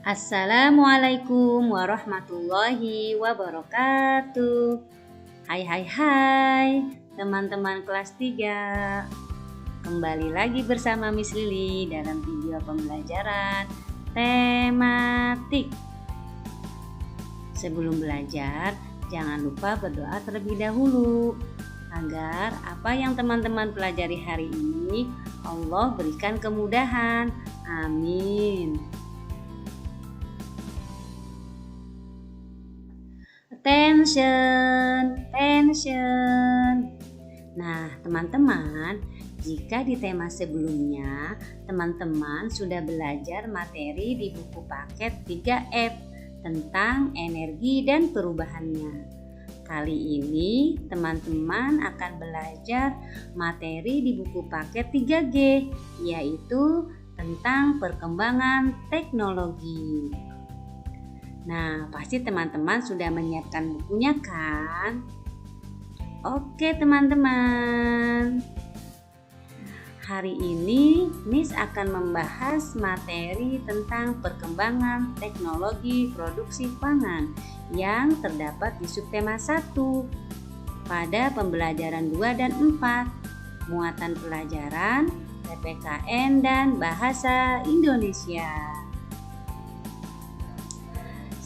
Assalamualaikum warahmatullahi wabarakatuh. Hai teman-teman kelas 3. Kembali lagi bersama Miss Lili dalam video pembelajaran tematik. Sebelum belajar, jangan lupa berdoa terlebih dahulu agar apa yang teman-teman pelajari hari ini Allah berikan kemudahan. Amin. Attention. Nah, teman-teman, jika di tema sebelumnya teman-teman sudah belajar materi di buku paket 3F tentang energi dan perubahannya. Kali ini teman-teman akan belajar materi di buku paket 3G, yaitu tentang perkembangan teknologi. Nah, pasti teman-teman sudah menyiapkan bukunya kan? Oke teman-teman. Hari ini Miss akan membahas materi tentang perkembangan teknologi produksi pangan yang terdapat di subtema 1 pada pembelajaran 2 dan 4, muatan pelajaran, PPKN dan bahasa Indonesia.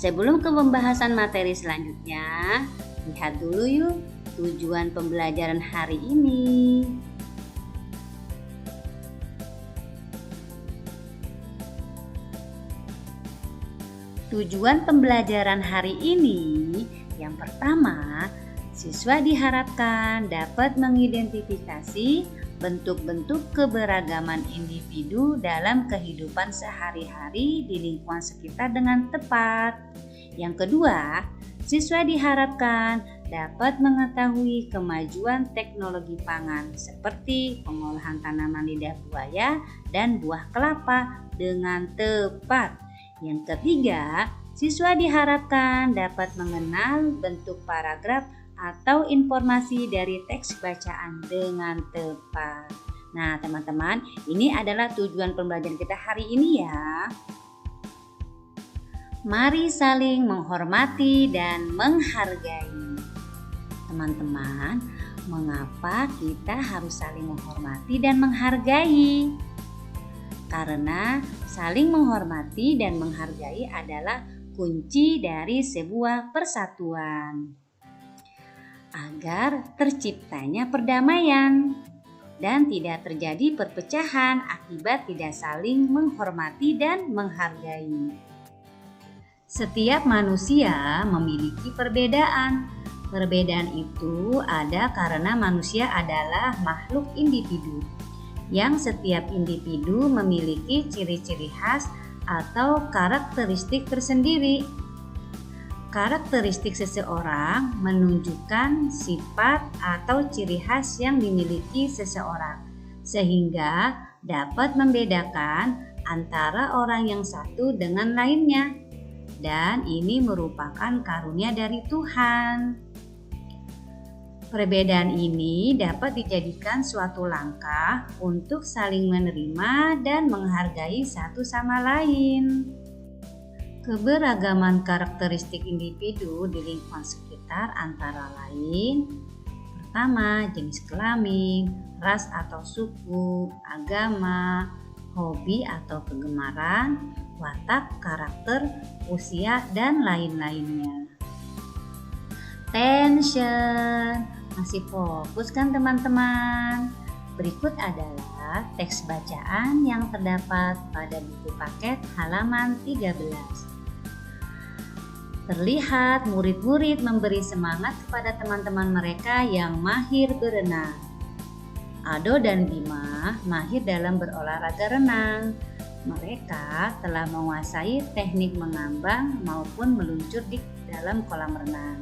Sebelum ke pembahasan materi selanjutnya, lihat dulu yuk tujuan pembelajaran hari ini. Tujuan pembelajaran hari ini, yang pertama, siswa diharapkan dapat mengidentifikasi bentuk-bentuk keberagaman individu dalam kehidupan sehari-hari di lingkungan sekitar dengan tepat. Yang kedua, siswa diharapkan dapat mengetahui kemajuan teknologi pangan seperti pengolahan tanaman lidah buaya dan buah kelapa dengan tepat. Yang ketiga, siswa diharapkan dapat mengenal bentuk paragraf atau informasi dari teks bacaan dengan tepat. Nah, teman-teman, ini adalah tujuan pembelajaran kita hari ini ya. Mari saling menghormati dan menghargai. Teman-teman, mengapa kita harus saling menghormati dan menghargai? Karena saling menghormati dan menghargai adalah kunci dari sebuah persatuan. Agar terciptanya perdamaian dan tidak terjadi perpecahan akibat tidak saling menghormati dan menghargai. Setiap manusia memiliki perbedaan. Perbedaan itu ada karena manusia adalah makhluk individu, yang setiap individu memiliki ciri-ciri khas atau karakteristik tersendiri. Karakteristik seseorang menunjukkan sifat atau ciri khas yang dimiliki seseorang, sehingga dapat membedakan antara orang yang satu dengan lainnya, dan ini merupakan karunia dari Tuhan. Perbedaan ini dapat dijadikan suatu langkah untuk saling menerima dan menghargai satu sama lain. Keberagaman karakteristik individu di lingkungan sekitar antara lain: pertama, jenis kelamin, ras atau suku, agama, hobi atau kegemaran, watak, karakter, usia, dan lain-lainnya. Attention, masih fokus kan teman-teman? Berikut adalah teks bacaan yang terdapat pada buku paket halaman 13. Terlihat murid-murid memberi semangat kepada teman-teman mereka yang mahir berenang. Ado dan Bima mahir dalam berolahraga renang. Mereka telah menguasai teknik mengambang maupun meluncur di dalam kolam renang.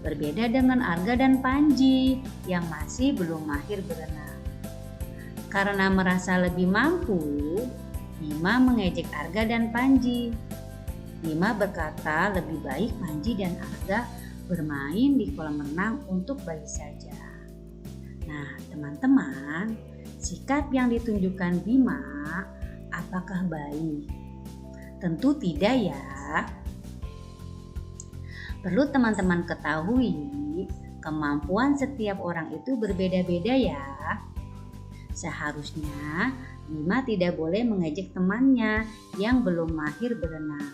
Berbeda dengan Arga dan Panji yang masih belum mahir berenang. Karena merasa lebih mampu, Bima mengejek Arga dan Panji. Bima berkata lebih baik Panji dan Arga bermain di kolam renang untuk bayi saja. Nah, teman-teman, sikap yang ditunjukkan Bima apakah baik? Tentu tidak ya. Perlu teman-teman ketahui, kemampuan setiap orang itu berbeda-beda ya. Seharusnya Bima tidak boleh mengejek temannya yang belum mahir berenang.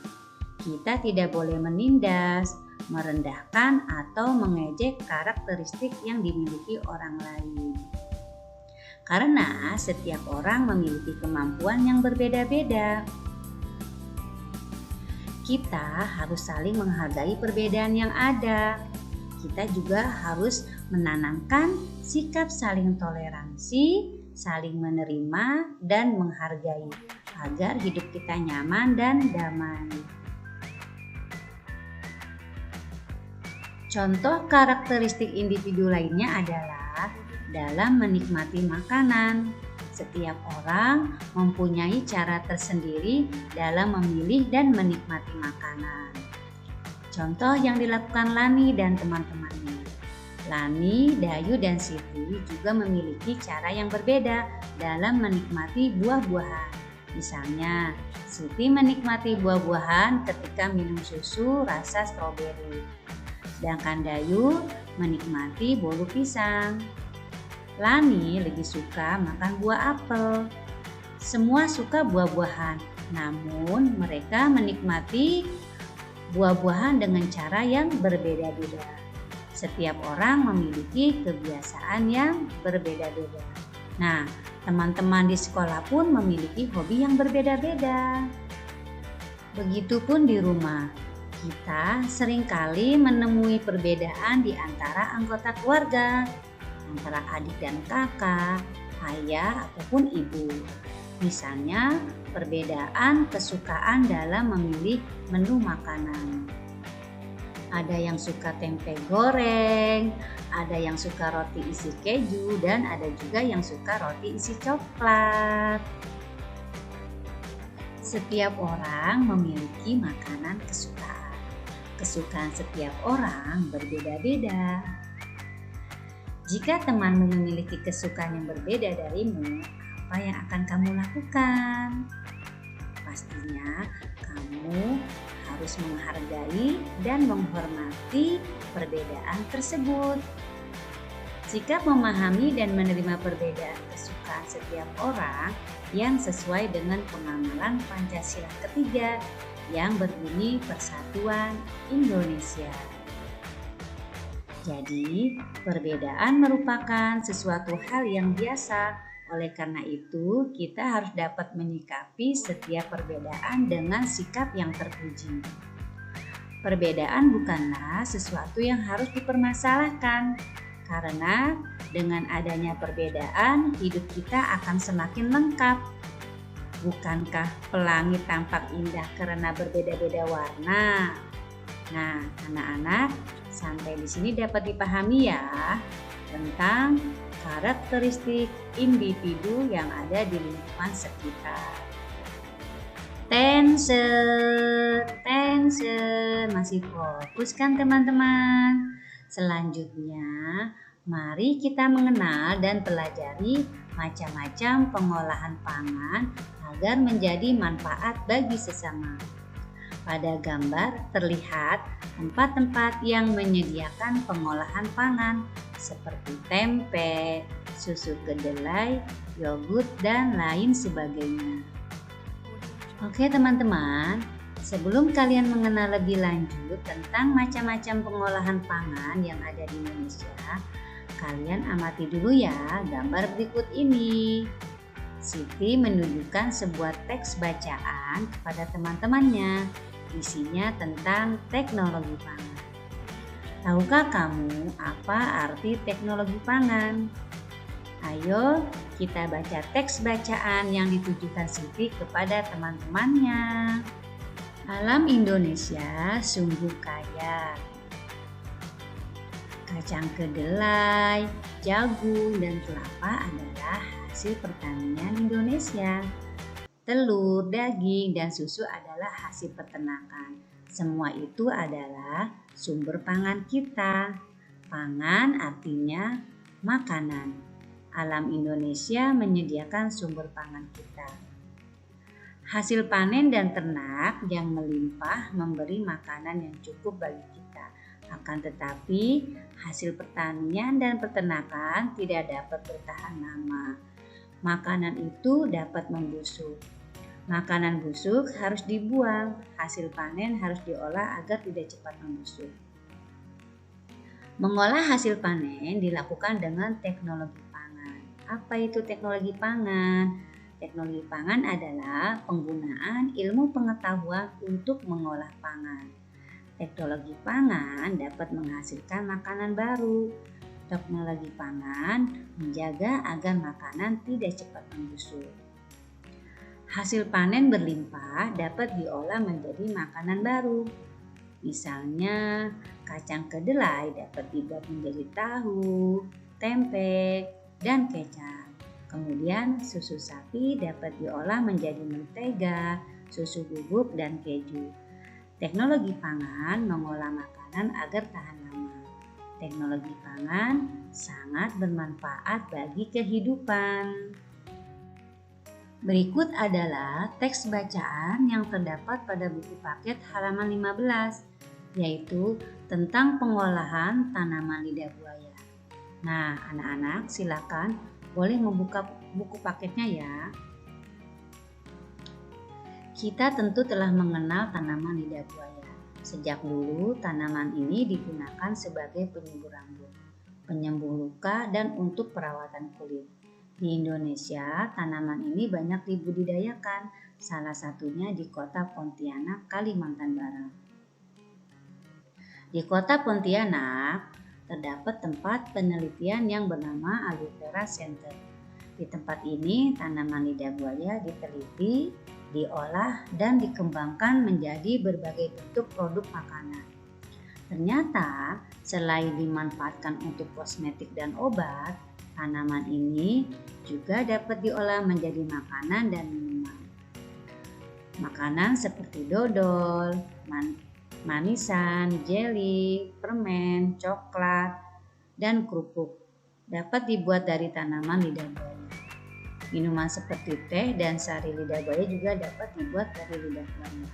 Kita tidak boleh menindas, merendahkan atau mengejek karakteristik yang dimiliki orang lain. Karena setiap orang memiliki kemampuan yang berbeda-beda. Kita harus saling menghargai perbedaan yang ada. Kita juga harus menanamkan sikap saling toleransi, saling menerima, dan menghargai agar hidup kita nyaman dan damai. Contoh karakteristik individu lainnya adalah dalam menikmati makanan. Setiap orang mempunyai cara tersendiri dalam memilih dan menikmati makanan. Contoh yang dilakukan Lani dan teman-temannya. Lani, Dayu, dan Siti juga memiliki cara yang berbeda dalam menikmati buah-buahan. Misalnya, Siti menikmati buah-buahan ketika minum susu rasa stroberi. Sedangkan Dayu menikmati bolu pisang. Lani lebih suka makan buah apel. Semua suka buah-buahan, namun mereka menikmati buah-buahan dengan cara yang berbeda-beda. Setiap orang memiliki kebiasaan yang berbeda-beda. Nah, teman-teman di sekolah pun memiliki hobi yang berbeda-beda. Begitupun di rumah, kita seringkali menemui perbedaan di antara anggota keluarga, antara adik dan kakak, ayah ataupun ibu. Misalnya, perbedaan kesukaan dalam memilih menu makanan. Ada yang suka tempe goreng, ada yang suka roti isi keju, dan ada juga yang suka roti isi coklat. Setiap orang memiliki makanan kesukaan. Kesukaan setiap orang berbeda-beda. Jika temanmu memiliki kesukaan yang berbeda darimu, apa yang akan kamu lakukan? Pastinya kamu harus menghargai dan menghormati perbedaan tersebut. Sikap memahami dan menerima perbedaan kesukaan setiap orang yang sesuai dengan pengamalan Pancasila ketiga yang berbunyi Persatuan Indonesia. Jadi, perbedaan merupakan sesuatu hal yang biasa. Oleh karena itu, kita harus dapat menyikapi setiap perbedaan dengan sikap yang terpuji. Perbedaan bukanlah sesuatu yang harus dipermasalahkan, karena dengan adanya perbedaan, hidup kita akan semakin lengkap. Bukankah pelangi tampak indah karena berbeda-beda warna? Nah, anak-anak, sampai di sini dapat dipahami ya tentang karakteristik individu yang ada di lingkungan sekitar. Tense, masih fokus kan teman-teman? Selanjutnya, mari kita mengenal dan pelajari macam-macam pengolahan pangan agar menjadi manfaat bagi sesama. Pada gambar terlihat tempat-tempat yang menyediakan pengolahan pangan seperti tempe, susu kedelai, yogurt, dan lain sebagainya. Oke teman-teman, sebelum kalian mengenal lebih lanjut tentang macam-macam pengolahan pangan yang ada di Indonesia, kalian amati dulu ya gambar berikut ini. Siti menunjukkan sebuah teks bacaan kepada teman-temannya. Isinya tentang teknologi pangan. Tahukah kamu apa arti teknologi pangan? Ayo kita baca teks bacaan yang ditujukan Siti kepada teman-temannya. Alam Indonesia sungguh kaya. Kacang kedelai, jagung, dan kelapa adalah hasil pertanian Indonesia. Telur, daging, dan susu adalah hasil peternakan. Semua itu adalah sumber pangan kita. Pangan artinya makanan. Alam Indonesia menyediakan sumber pangan kita. Hasil panen dan ternak yang melimpah memberi makanan yang cukup bagi kita. Akan tetapi, hasil pertanian dan peternakan tidak dapat bertahan lama. Makanan itu dapat membusuk. Makanan busuk harus dibuang, hasil panen harus diolah agar tidak cepat membusuk. Mengolah hasil panen dilakukan dengan teknologi pangan. Apa itu teknologi pangan? Teknologi pangan adalah penggunaan ilmu pengetahuan untuk mengolah pangan. Teknologi pangan dapat menghasilkan makanan baru. Teknologi pangan menjaga agar makanan tidak cepat membusuk. Hasil panen berlimpah dapat diolah menjadi makanan baru. Misalnya, kacang kedelai dapat dibuat menjadi tahu, tempe, dan kecap. Kemudian susu sapi dapat diolah menjadi mentega, susu bubuk, dan keju. Teknologi pangan mengolah makanan agar tahan lama. Teknologi pangan sangat bermanfaat bagi kehidupan. Berikut adalah teks bacaan yang terdapat pada buku paket halaman 15, yaitu tentang pengolahan tanaman lidah buaya. Nah, anak-anak silakan boleh membuka buku paketnya ya. Kita tentu telah mengenal tanaman lidah buaya. Sejak dulu tanaman ini digunakan sebagai penyubur rambut, penyembuh luka, dan untuk perawatan kulit. Di Indonesia, tanaman ini banyak dibudidayakan, salah satunya di kota Pontianak, Kalimantan Barat. Di kota Pontianak, terdapat tempat penelitian yang bernama Aloe Vera Center. Di tempat ini, tanaman lidah buaya diteliti, diolah, dan dikembangkan menjadi berbagai bentuk produk makanan. Ternyata, selain dimanfaatkan untuk kosmetik dan obat, tanaman ini juga dapat diolah menjadi makanan dan minuman. Makanan seperti dodol, manisan, jeli, permen, coklat, dan kerupuk dapat dibuat dari tanaman lidah buaya. Minuman seperti teh dan sari lidah buaya juga dapat dibuat dari lidah buaya.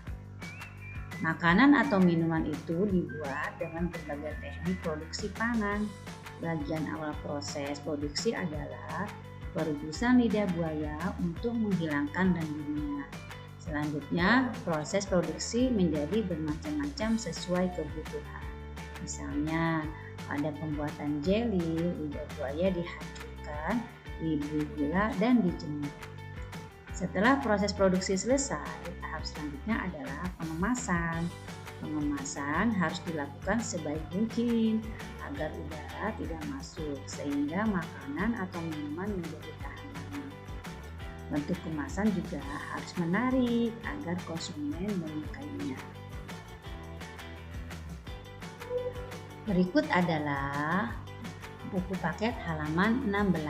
Makanan atau minuman itu dibuat dengan berbagai teknik produksi pangan. Bagian awal proses produksi adalah perebusan lidah buaya untuk menghilangkan lendirnya. Selanjutnya, proses produksi menjadi bermacam-macam sesuai kebutuhan. Misalnya, pada pembuatan jeli, lidah buaya dihancurkan, diberi gula, dan dijemur. Setelah proses produksi selesai, tahap selanjutnya adalah pengemasan. Pengemasan harus dilakukan sebaik mungkin agar udara tidak masuk sehingga makanan atau minuman menjadi tahan lama. Bentuk kemasan juga harus menarik agar konsumen menyukainya. Berikut adalah buku paket halaman 16.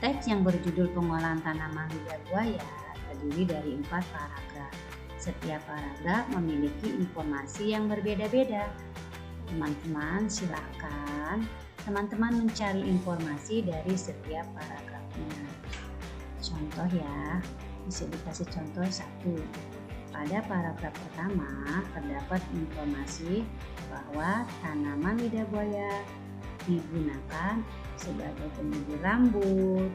Teks yang berjudul pengolahan tanaman lidah buaya terdiri dari 4 paragraf. Setiap paragraf memiliki informasi yang berbeda-beda. Teman-teman silakan mencari informasi dari setiap paragrafnya. Contoh ya, bisa dikasih contoh 1. Pada paragraf pertama terdapat informasi bahwa tanaman lidah buaya digunakan sebagai penyubur rambut,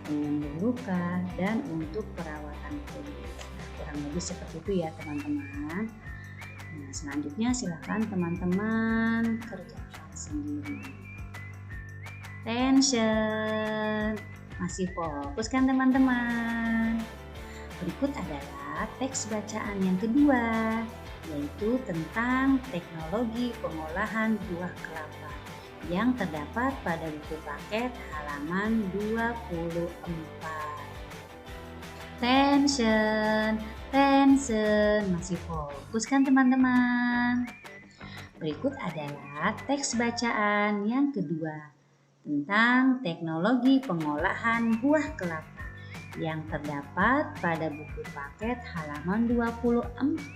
penyembuh luka, dan untuk perawatan kulit. Kurang lebih seperti itu ya teman-teman. Nah, selanjutnya silakan teman-teman kerjakan sendiri. Attention. Masih fokus kan teman-teman? Berikut adalah teks bacaan yang kedua, yaitu tentang teknologi pengolahan buah kelapa yang terdapat pada buku paket halaman 24. Attention, masih fokus kan teman-teman? Berikut adalah teks bacaan yang kedua tentang teknologi pengolahan buah kelapa yang terdapat pada buku paket halaman 24.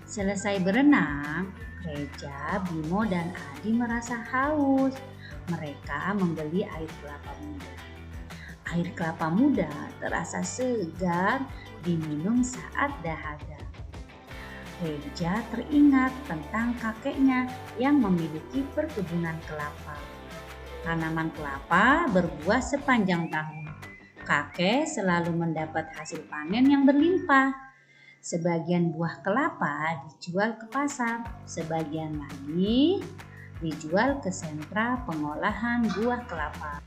Selesai berenang, Reja, Bimo, dan Adi merasa haus. Mereka membeli air kelapa muda. Air kelapa muda terasa segar diminum saat dahaga. Reja teringat tentang kakeknya yang memiliki perkebunan kelapa. Tanaman kelapa berbuah sepanjang tahun. Kakek selalu mendapat hasil panen yang berlimpah. Sebagian buah kelapa dijual ke pasar, sebagian lagi dijual ke sentra pengolahan buah kelapa.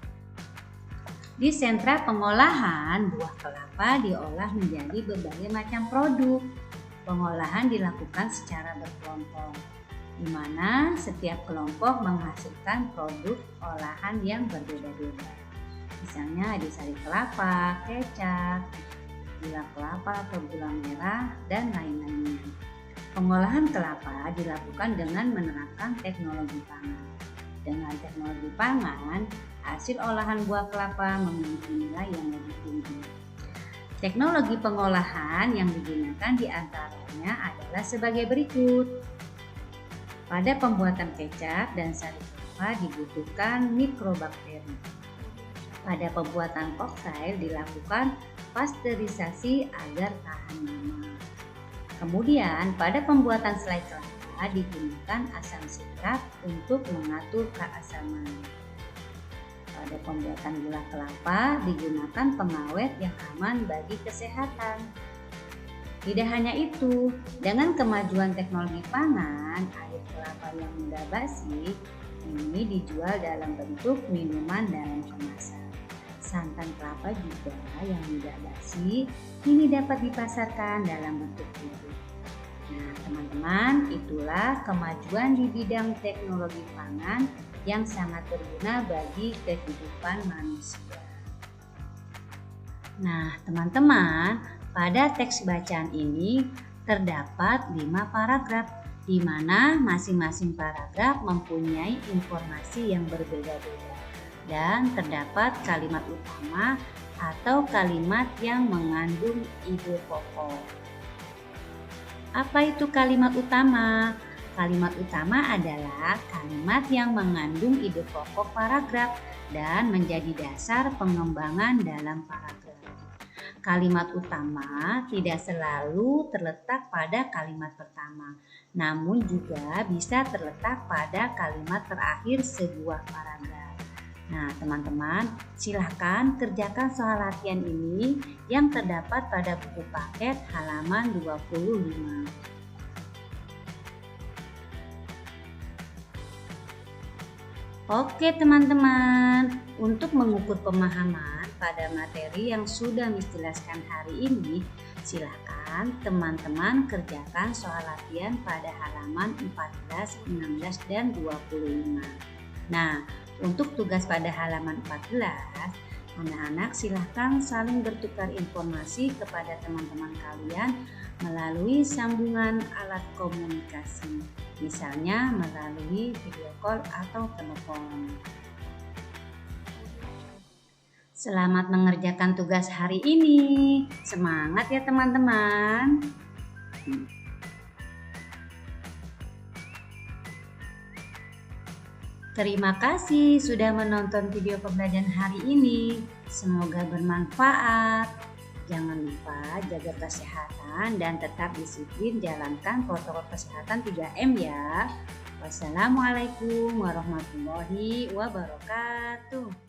Di sentra pengolahan buah kelapa diolah menjadi berbagai macam produk. Pengolahan dilakukan secara berkelompok, di mana setiap kelompok menghasilkan produk olahan yang berbeda-beda. Misalnya ada sari kelapa, kecap, gula kelapa atau gula merah, dan lain-lainnya. Pengolahan kelapa dilakukan dengan menerapkan teknologi pangan. Dengan teknologi pangan, hasil olahan buah kelapa memiliki nilai yang lebih tinggi. Teknologi pengolahan yang digunakan diantaranya adalah sebagai berikut. Pada pembuatan kecap dan sari kelapa dibutuhkan mikrobakteri. Pada pembuatan koktail dilakukan pasteurisasi agar tahan lama. Kemudian pada pembuatan selai kelapa digunakan asam sitrat untuk mengatur keasaman. Pada pembuatan gula kelapa digunakan pengawet yang aman bagi kesehatan. Tidak hanya itu, dengan kemajuan teknologi pangan, air kelapa yang mudah basi ini dijual dalam bentuk minuman dalam kemasan. Santan kelapa juga yang mudah basi ini dapat dipasarkan dalam bentuk bubuk. Nah, teman-teman, itulah kemajuan di bidang teknologi pangan yang sangat berguna bagi kehidupan manusia. Nah, teman-teman, pada teks bacaan ini terdapat 5 paragraf, di mana masing-masing paragraf mempunyai informasi yang berbeda-beda dan terdapat kalimat utama atau kalimat yang mengandung ide pokok. Apa itu kalimat utama? Kalimat utama adalah kalimat yang mengandung ide pokok paragraf dan menjadi dasar pengembangan dalam paragraf. Kalimat utama tidak selalu terletak pada kalimat pertama, namun juga bisa terletak pada kalimat terakhir sebuah paragraf. Nah, teman-teman, silakan kerjakan soal latihan ini yang terdapat pada buku paket halaman 25. Oke teman-teman, untuk mengukur pemahaman pada materi yang sudah Miss jelaskan hari ini, silakan teman-teman kerjakan soal latihan pada halaman 14, 16, dan 25. Nah, untuk tugas pada halaman 14, anak-anak silakan saling bertukar informasi kepada teman-teman kalian melalui sambungan alat komunikasi, misalnya melalui video call atau telepon. Selamat mengerjakan tugas hari ini. Semangat ya teman-teman. Terima kasih sudah menonton video pembelajaran hari ini. Semoga bermanfaat. Jangan lupa jaga kesehatan dan tetap disiplin jalankan protokol kesehatan 3M ya. Wassalamualaikum warahmatullahi wabarakatuh.